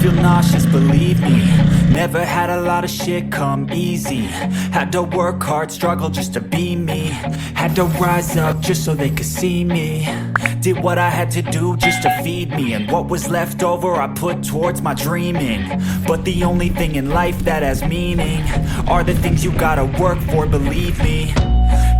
feel nauseous, believe me. Never had a lot of shit come easy. Had to work hard, struggle just to be me. Had to rise up just so they could see me. Did what I had to do just to feed me. And what was left over I put towards my dreaming. But the only thing in life that has meaning are the things you gotta work for, believe me.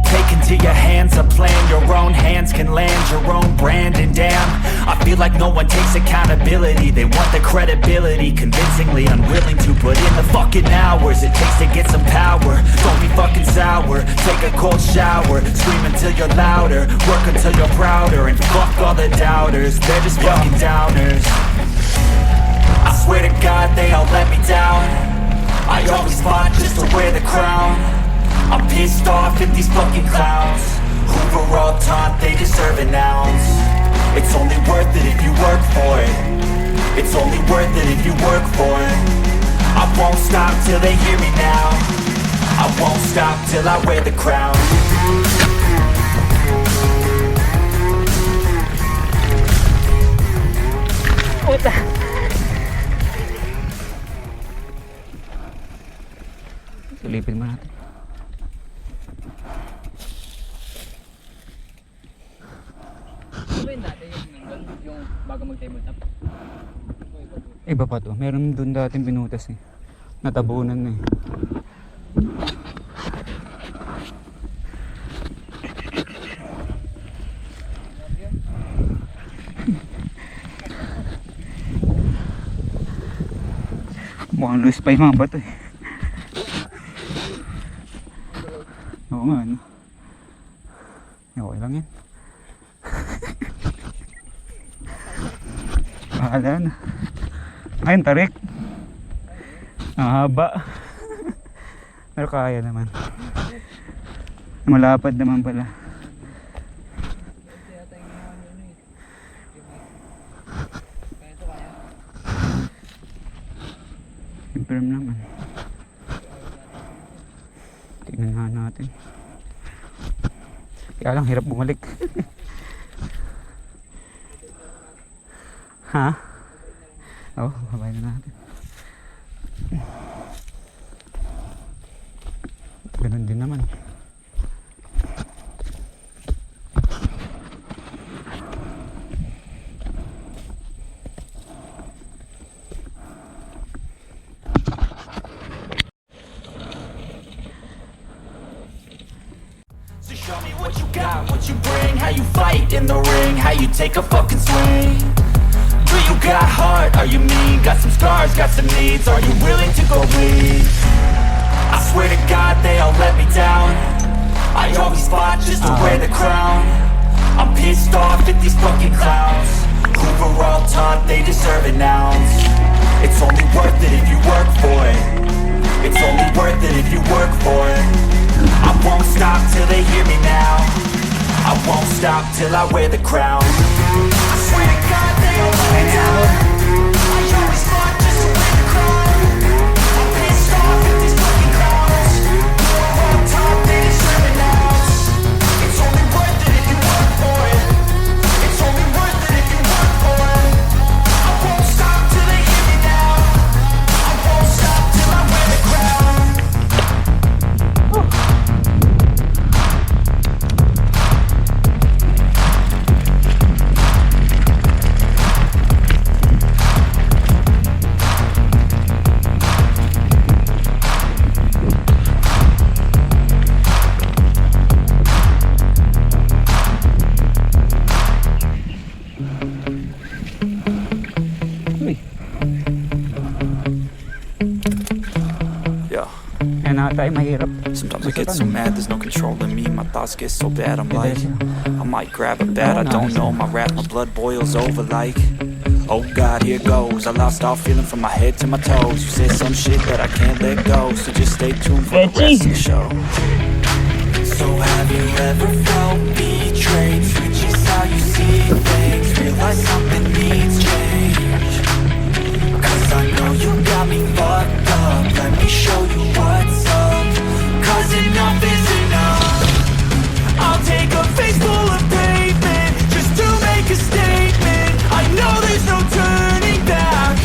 Take into your hands a plan, your own hands can land your own brand. And damn, I feel like no one takes accountability. They want the credibility, convincingly unwilling to put in the fucking hours it takes to get some power. Don't be fucking sour, take a cold shower. Scream until you're louder, work until you're prouder. And fuck all the doubters, they're just fucking downers. I swear to God they all let me down. I always fought just to wear the crown. I'm pissed off at these fucking clowns who were all taught they deserve an ounce. It's only worth it if you work for it. It's only worth it if you work for it. I won't stop till they hear me now. I won't stop till I wear the crown. Silipin mo natin. Yung bago mag-tabletop. Iba pa to. Meron dun dating binutas eh. Natabunan na eh. Mukhang loose pa yung mga bato eh. Oo nga ano. Okay lang yan. Bahala na. Ayun, tarik. Ang haba. Pero kaya naman. Malapad naman pala. Confirm naman. Tingnan nga natin. Kaya lang hirap bumalik. Ha? Oo, babay na natin. Ganun din naman. So show me what you got, what you bring, how you fight in the ring, how you take a fucking swing. Do you got heart? Are you mean? Got some scars, got some needs. Are you willing to go bleed? I swear to God they all let me down. I always fought just to wear the crown. I'm pissed off at these fucking clowns who were all taught they deserve an ounce. It's only worth it if you work for it. It's only worth it if you work for it. I won't stop till they hear me now. I won't stop till I wear the crown. I swear to God they all let me down. I always fought just to wear the crown. I'm pissed off at these fucking clowns who are all taught they deserve an ounce. It's only worth it if you work for it. It's only worth it if you work for it. I won't stop till they hear me now. I won't stop till I wear the crown. Tayo mahirap. Sometimes I get so mad, there's no control in me. My thoughts get so bad, I'm like, I might grab a bat, I don't know. My wrath, my blood boils over like, oh God, here goes. I lost all feeling from my head to my toes. You said some shit that I can't let go, so just stay tuned for the rest of the show. So have you ever felt betrayed? Switches how you see things, realize something needs change. Cause I know you got me fucked up, let me show you what's up. Cause enough is enough. I'll take a face full of pavement just to make a statement. I know there's no turning back.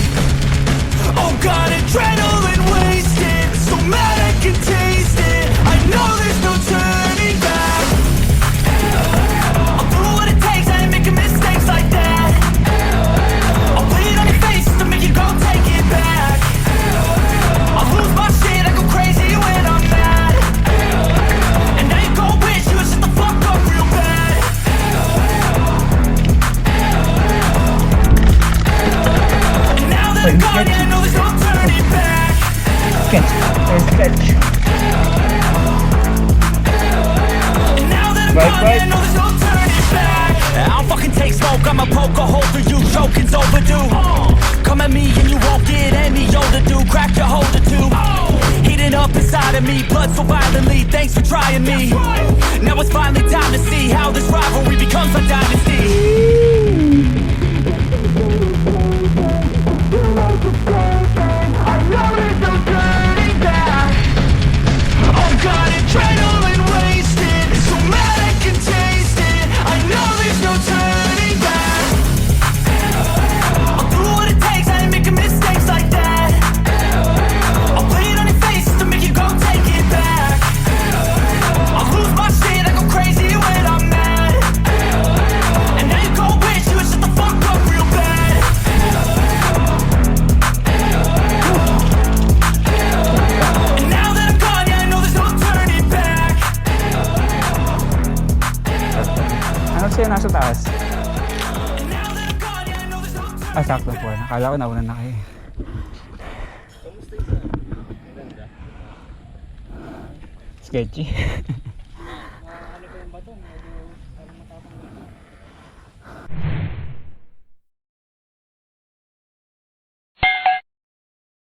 I'm gone, yeah, I know there's no turning back. Sketch. Sketch. And now that I'm gone, yeah, I know there's no turning back. I'll fucking take smoke, I'ma poke a hole through you, choking's overdue. Come at me and you won't get any older, dude. Crack your holder too. Heating up inside of me, blood so violently. Thanks for trying me. Now it's finally time to see how this rivalry becomes a dynasty. I know there's no turning back. Oh God, adrenaline wasted, so mad I can taste it. I know there's no turning back. I'll do what it takes, I ain't making mistakes like that. I'll play it on your face to make you go take it back. I'll lose my shit, I go crazy when I'm mad. And now you go wish you would shut the fuck up real bad. And now that I'm gone, yeah, I know there's no turning back. Ano siya nasa taas? And now that I'm gone, yeah, I know there's no turning Sakto po. Nakala ko nauna na kayo. Sketchy.